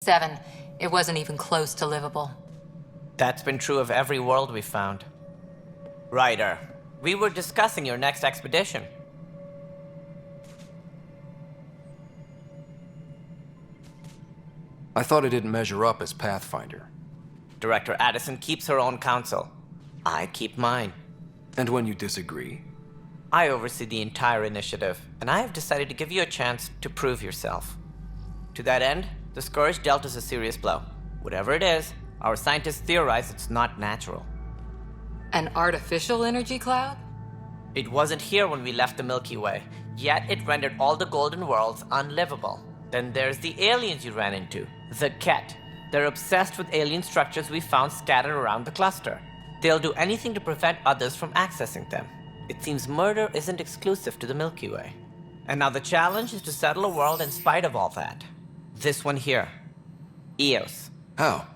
7. It wasn't even close to livable. That's been true of every world we found. Ryder, we were discussing your next expedition. I thought it didn't measure up as Pathfinder. Director Addison keeps her own counsel. I keep mine. And when you disagree? I oversee the entire initiative, and I have decided to give you a chance to prove yourself. To that end, the Scourge dealt us a serious blow. Whatever it is, our scientists theorize it's not natural. An artificial energy cloud? It wasn't here when we left the Milky Way, yet it rendered all the golden worlds unlivable. Then there's the aliens you ran into, the Ket. They're obsessed with alien structures we found scattered around the cluster. They'll do anything to prevent others from accessing them. It seems murder isn't exclusive to the Milky Way. And now the challenge is to settle a world in spite of all that. This one here. Eos. How?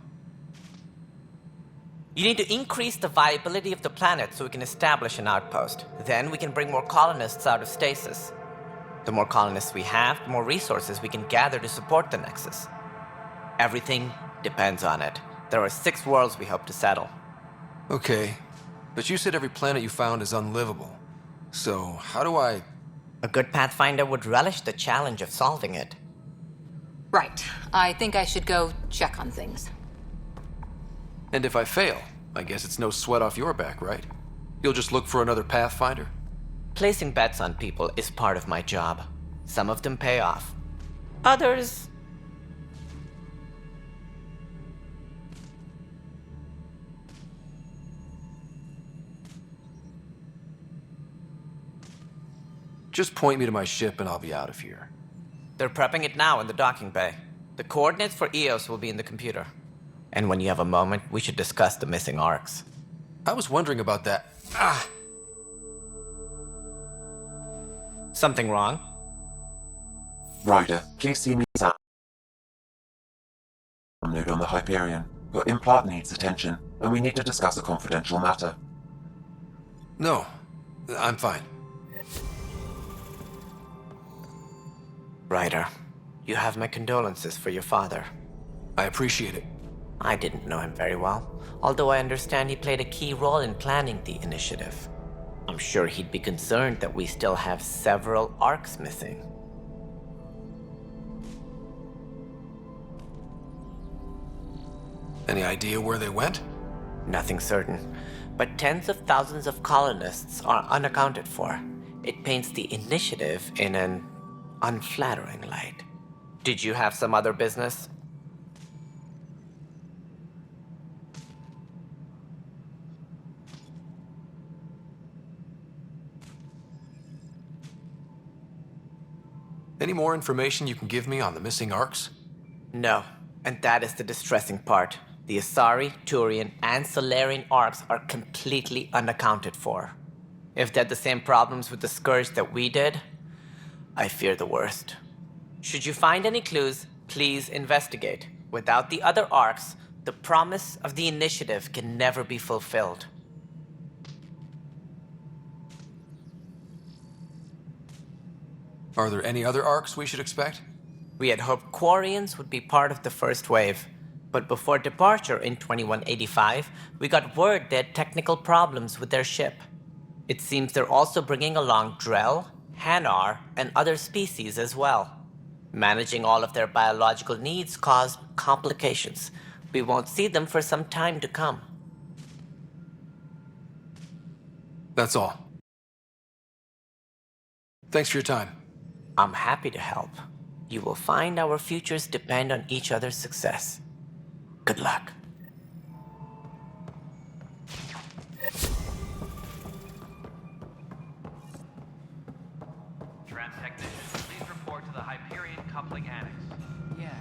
You need to increase the viability of the planet so we can establish an outpost. Then we can bring more colonists out of stasis. The more colonists we have, the more resources we can gather to support the Nexus. Everything depends on it. There are 6 worlds we hope to settle. Okay, but you said every planet you found is unlivable. So, how do I... A good Pathfinder would relish the challenge of solving it. Right. I think I should go check on things. And if I fail, I guess it's no sweat off your back, right? You'll just look for another Pathfinder? Placing bets on people is part of my job. Some of them pay off. Others... Just point me to my ship and I'll be out of here. They're prepping it now in the docking bay. The coordinates for Eos will be in the computer. And when you have a moment, we should discuss the missing arcs. I was wondering about that. Something wrong? Ryder, please see me as node on the Hyperion. Your implant needs attention, and we need to discuss a confidential matter. No, I'm fine. Ryder, you have my condolences for your father. I appreciate it. I didn't know him very well, although I understand he played a key role in planning the initiative. I'm sure he'd be concerned that we still have several arcs missing. Any idea where they went? Nothing certain, but tens of thousands of colonists are unaccounted for. It paints the initiative in an unflattering light. Did you have some other business? Any more information you can give me on the missing arcs? No, and that is the distressing part. The Asari, Turian, and Solarian arcs are completely unaccounted for. If they had the same problems with the Scourge that we did, I fear the worst. Should you find any clues, please investigate. Without the other arcs, the promise of the initiative can never be fulfilled. Are there any other arcs we should expect? We had hoped Quarians would be part of the first wave, but before departure in 2185, we got word they had technical problems with their ship. It seems they're also bringing along Drell, Hanar, and other species as well. Managing all of their biological needs caused complications. We won't see them for some time to come. That's all. Thanks for your time. I'm happy to help. You will find our futures depend on each other's success. Good luck. Trans technician, please report to the Hyperion coupling annex. Yeah.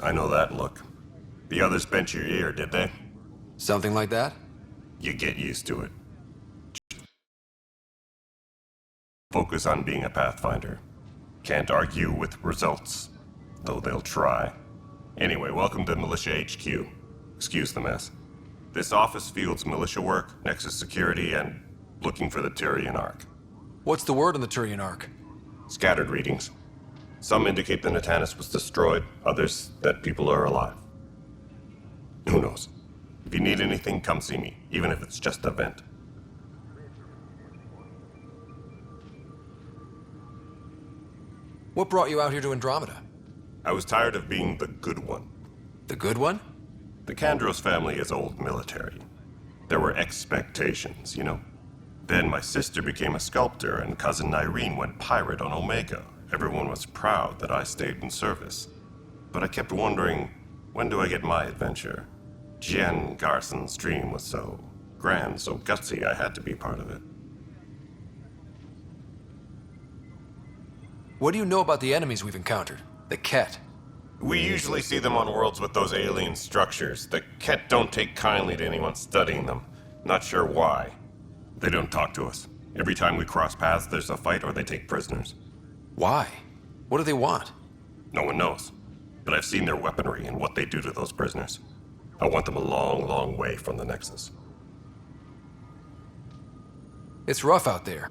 I know that look. The others bent your ear, did they? Something like that? You get used to it. Focus on being a Pathfinder. Can't argue with results, though they'll try. Anyway, welcome to Militia HQ. Excuse the mess. This office fields militia work, Nexus security, and looking for the Tyrian Ark. What's the word on the Turian Ark? Scattered readings. Some indicate the Natanus was destroyed, others that people are alive. Who knows? If you need anything, come see me, even if it's just a vent. What brought you out here to Andromeda? I was tired of being the good one. The good one? The Kandros family is old military. There were expectations, you know? Then my sister became a sculptor and cousin Irene went pirate on Omega. Everyone was proud that I stayed in service. But I kept wondering, when do I get my adventure? Jen Garson's dream was so grand, so gutsy, I had to be part of it. What do you know about the enemies we've encountered? The Ket. We usually see them on worlds with those alien structures. The Ket don't take kindly to anyone studying them. Not sure why. They don't talk to us. Every time we cross paths, there's a fight or they take prisoners. Why? What do they want? No one knows. But I've seen their weaponry and what they do to those prisoners. I want them a long, long way from the Nexus. It's rough out there.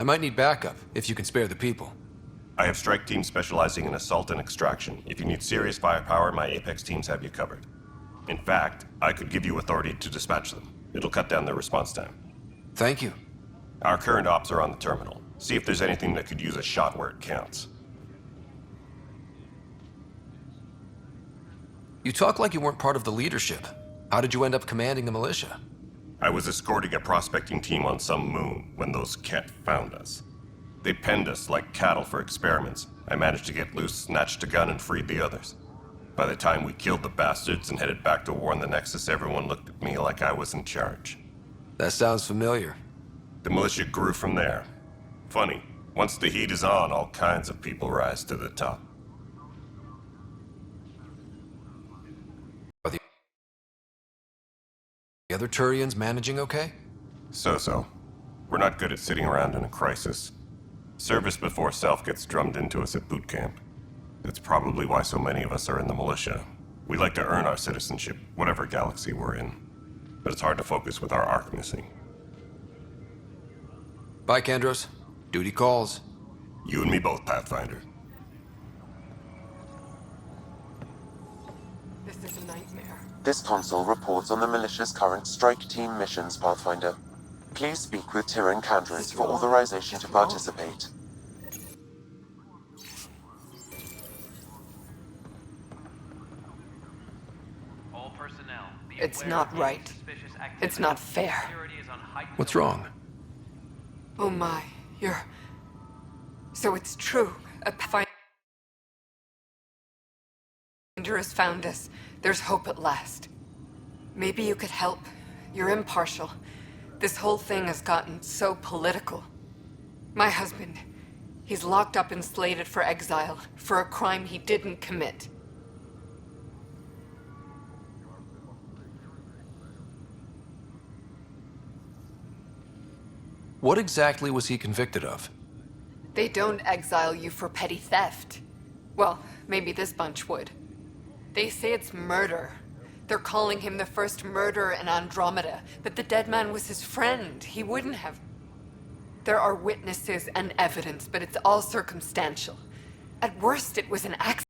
I might need backup, if you can spare the people. I have strike teams specializing in assault and extraction. If you need serious firepower, my Apex teams have you covered. In fact, I could give you authority to dispatch them. It'll cut down their response time. Thank you. Our current ops are on the terminal. See if there's anything that could use a shot where it counts. You talk like you weren't part of the leadership. How did you end up commanding the militia? I was escorting a prospecting team on some moon when those Ket found us. They penned us like cattle for experiments. I managed to get loose, snatched a gun, and freed the others. By the time we killed the bastards and headed back to warn the Nexus, everyone looked at me like I was in charge. That sounds familiar. The militia grew from there. Funny, once the heat is on, all kinds of people rise to the top. Are the other Turians managing okay? So-so. We're not good at sitting around in a crisis. Service before self gets drummed into us at boot camp. That's probably why so many of us are in the militia. We like to earn our citizenship, whatever galaxy we're in. But it's hard to focus with our arc missing. Bye, Kandros. Duty calls. You and me both, Pathfinder. This is a nightmare. This console reports on the militia's current strike team missions, Pathfinder. Please speak with Tyrian Kandros for authorization to participate. All personnel, be It's aware not of any right. suspicious activity. It's not fair. Security is on heightened What's alert. wrong? Oh my, you're... So it's true. A Pathfinder has found us. There's hope at last. Maybe you could help. You're impartial. This whole thing has gotten so political. My husband, he's locked up and slated for exile for a crime he didn't commit. What exactly was he convicted of? They don't exile you for petty theft. Well, maybe this bunch would. They say it's murder. They're calling him the first murderer in Andromeda, but the dead man was his friend. He wouldn't have. There are witnesses and evidence, but it's all circumstantial. At worst, it was an accident.